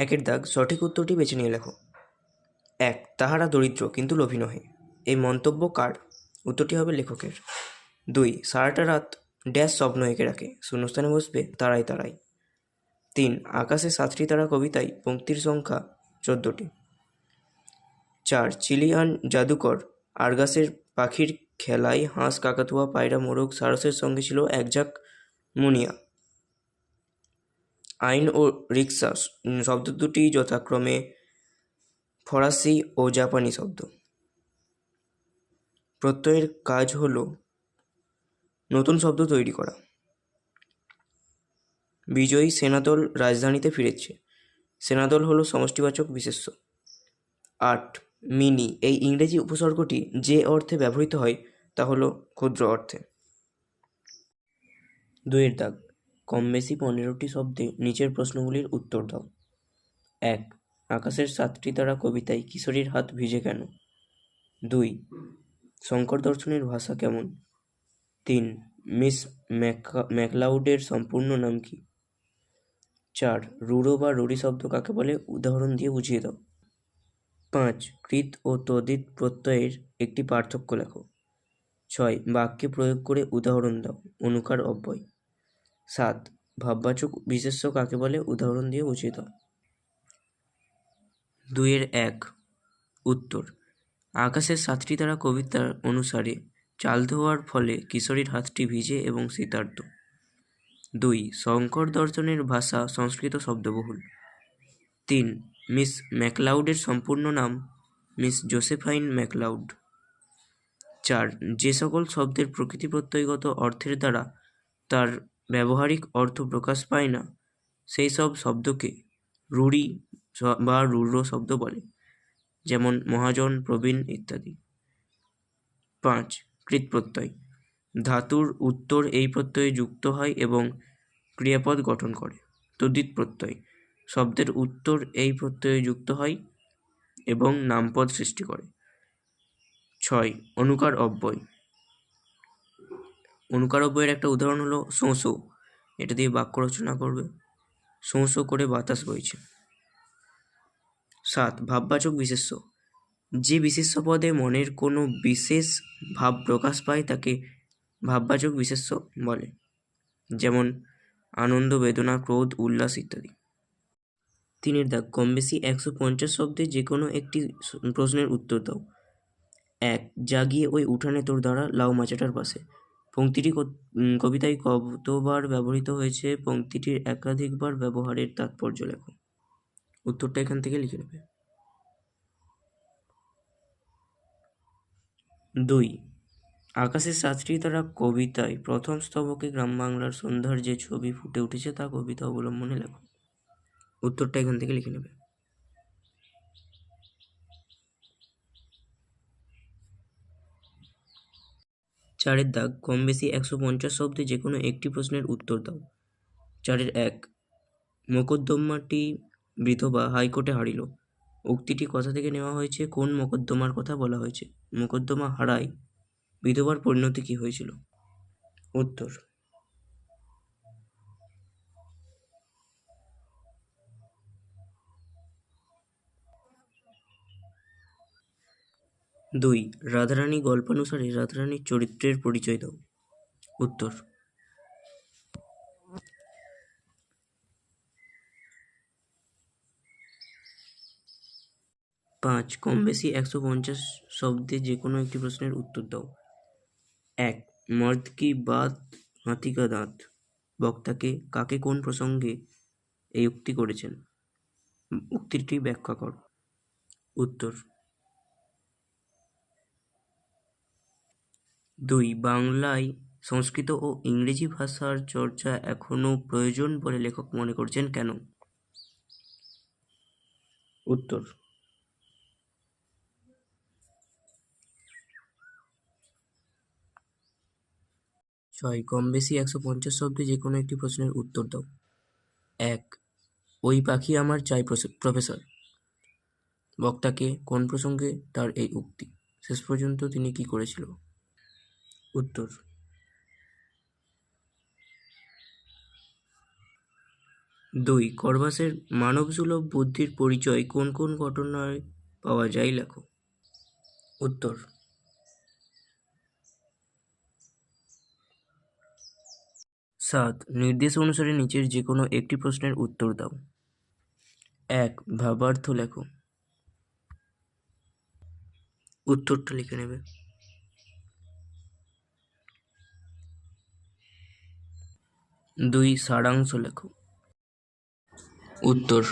একের দাগ, সঠিক উত্তরটি বেছে নিয়ে লেখো। 1. তাহারা দরিদ্র কিন্তু লোভী নহে। এই মন্তব্য কার? উত্তরটি হবে লেখকের। 2. সারাটা রাত ড্যাশ স্বপ্ন এঁকে রাখে, শূন্যস্থানে বসবে তারাই তারাই। 3. আকাশে 7টি তারা কবিতায় পংক্তির সংখ্যা 14টি। 4. চিলিয়ান জাদুকর আরগাসের পাখির খেলায় হাঁস, কাকাতুয়া, পায়রা, মোরগ, সারসের সঙ্গে ছিল একঝাঁক মুনিয়া। আইন ও রিক্সা শব্দ দুটি যথাক্রমে ফরাসি ও জাপানি শব্দ। প্রত্যয়ের কাজ হলো নতুন শব্দ তৈরি করা। বিজয়ী সেনাদল রাজধানীতে ফিরেছে। সেনাদল হলো সমষ্টিবাচক বিশেষ্য। 8. মিনি এই ইংরেজি উপসর্গটি যে অর্থে ব্যবহৃত হয় তা হলো ক্ষুদ্র অর্থে। 2 দাগ, কম বেশি 15টি শব্দে নিচের প্রশ্নগুলির উত্তর দাও। 1. আকাশের 7টি তারা কবিতায় কিশোরীর হাত ভিজে কেন? 2. শঙ্কর দর্শনের ভাষা কেমন? 3. মিস ম্যাকলাউডের সম্পূর্ণ নাম কি? 4. রুড়ো বা রুড়ি শব্দ কাকে বলে উদাহরণ দিয়ে বুঝিয়ে দাও। 5. কৃত ও তদ্ধিত প্রত্যয়ের একটি পার্থক্য লেখো। 6. বাক্যে প্রয়োগ করে উদাহরণ দাও, অনুকার অব্যয়। 7. ভাববাচক বিশেষ্য কাকে বলে উদাহরণ দিয়ে বুঝিয়ে দাও। 2-1 উত্তর, আকাশের 7টি তারা কবিতার অনুসারে চাল ধোয়ার ফলে কিশোরীর হাতটি ভিজে এবং শীতার্ত। 2. শঙ্কর দর্শনের ভাষা সংস্কৃত শব্দবহুল। 3. মিস ম্যাকলাউডের সম্পূর্ণ নাম মিস জোসেফাইন ম্যাকলাউড। 4. যে সকল শব্দের প্রকৃতি প্রত্যয়গত অর্থের দ্বারা তার ব্যবহারিক অর্থ প্রকাশ পায় না সেই সব শব্দকে রূঢ়ি বা রূঢ় শব্দ বলে, যেমন মহাজন, প্রবীণ ইত্যাদি। 5. কৃত প্রত্যয় ধাতুর উত্তর এই প্রত্যয়ে যুক্ত হয় এবং ক্রিয়াপদ গঠন করে। তদ্ধিত প্রত্যয় শব্দের উত্তর এই প্রত্যয়ে যুক্ত হয় এবং নামপদ সৃষ্টি করে। 6. অনুকার অব্যয়। অনুকার অব্যয়ের একটা উদাহরণ হলো শোঁ শোঁ, এটা দিয়ে বাক্য রচনা করবে। শোঁ শোঁ করে বাতাস বইছে। 7. ভাববাচক বিশেষ্য যে বিশেষ্য পদে মনের কোনো বিশেষ ভাব প্রকাশ পায় তাকে ভাববাচক বিশেষ্য বলে, যেমন আনন্দ, বেদনা, ক্রোধ, উল্লাস ইত্যাদি। 3 দাগ, কম বেশি 150 শব্দে যে কোনো একটি প্রশ্নের উত্তর দাও। 1. জাগিয়ে ওই উঠানে তোর দ্বারা লাউ মাচাটার পাশে। পংক্তিটি কবিতায় কতবার ব্যবহৃত হয়েছে? পংক্তিটির একাধিকবার ব্যবহারের তাৎপর্য লেখো। উত্তরটা এখান থেকে লিখে নেবে। 2. আকাশের 7টি তারা কবিতায় প্রথম স্তবকে গ্রাম বাংলার সন্ধ্যার যে ছবি ফুটে উঠেছে তা কবিতা অবলম্বনে লেখো। উত্তরটা এখান থেকে লিখে নেবে। 4 দাগ, কম বেশি 150 শব্দে যে কোনো একটি প্রশ্নের উত্তর দাও। 4-1 মোকদ্দমাটি বিধবা হাইকোর্টে হারিল। উক্তিটি কথা থেকে নেওয়া হয়েছে? কোন মোকদ্দমার কথা বলা হয়েছে? মোকদ্দমা হারায় বিধবার পরিণতি কি হয়েছিল? উত্তর 2. রাধারানী গল্পানুসারে রাধারানীর চরিত্রের পরিচয় দাও। উত্তর 5. কম বেশি 150 শব্দে যে কোনো একটি প্রশ্নের উত্তর দাও। 1. মর্দ কি বাত হাতি কা দাঁত। বক্তাকে কাকে কোন প্রসঙ্গে এই উক্তি করেছেন? উক্তিটি ব্যাখ্যা কর। উত্তর 2. বাংলায় সংস্কৃত ও ইংরেজি ভাষার চর্চা এখনও প্রয়োজন বলে লেখক মনে করছেন কেন? উত্তর 6. কম বেশি 150 শব্দে যে কোনো একটি প্রশ্নের উত্তর দাও। 1. ওই পাখি আমার চাই প্রফেসর। বক্তাকে কোন প্রসঙ্গে তার এই উক্তি? শেষ পর্যন্ত তিনি কি করেছিল? উত্তর 2. করভাসের মানবসুলভ বুদ্ধির পরিচয় কোন কোন ঘটনায় পাওয়া যায় লেখো। উত্তর: 7. নির্দেশ অনুসারে নিচের যে কোনো একটি প্রশ্নের উত্তর দাও। 1. ভাবার্থ লেখো। উত্তরটা লিখে নেবে। 2. সারাংশ লেখো। উত্তর: